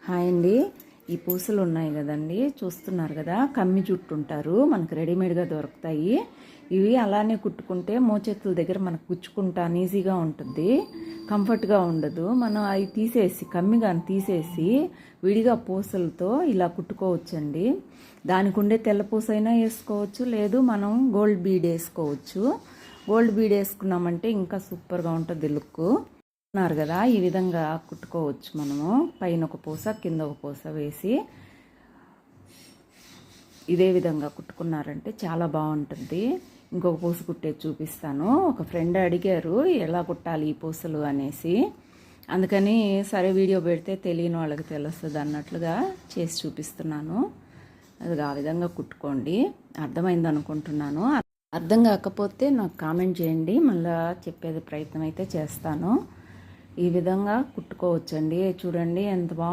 Hi అండి. ఈ పూసలు ఉన్నాయి కదండి, చూస్తున్నారు కదా, కమ్మి చుట్టుంటారు, మనకు రెడీమేడ్గా దొరుకుతాయి. ఇవి అలానే కుట్టుకుంటే మోచేతుల దగ్గర మనకు గుచ్చుకుంటాను ఈజీగా ఉంటుంది, కంఫర్ట్గా ఉండదు. మనం అవి తీసేసి కమ్మి కానీ తీసేసి విడిగా పూసలతో ఇలా కుట్టుకోవచ్చండి. దానికి ఉండే తెల్ల పూస అయినా వేసుకోవచ్చు, లేదు మనం గోల్డ్ బీడ్ వేసుకోవచ్చు. గోల్డ్ బీడ్ వేసుకున్నామంటే ఇంకా సూపర్గా ఉంటుంది లుక్. ఉన్నారు కదా, ఈ విధంగా కుట్టుకోవచ్చు. మనము పైన ఒక పూస కింద ఒక పూస వేసి ఇదే విధంగా కుట్టుకున్నారంటే చాలా బాగుంటుంది. ఇంకొక పూస కుట్టేది చూపిస్తాను. ఒక ఫ్రెండ్ అడిగారు ఎలా కుట్టాలి ఈ పూసలు అనేసి, అందుకని సరే వీడియో పెడితే తెలియని వాళ్ళకి తెలుస్తుంది అన్నట్లుగా చేసి చూపిస్తున్నాను. అది ఆ విధంగా కుట్టుకోండి. అర్థమైంది అనుకుంటున్నాను. అర్థం కాకపోతే నాకు కామెంట్ చేయండి, మళ్ళీ చెప్పేది ప్రయత్నం అయితే చేస్తాను. ఈ విధంగా కుట్టుకోవచ్చండి. చూడండి ఎంత బాగుంది.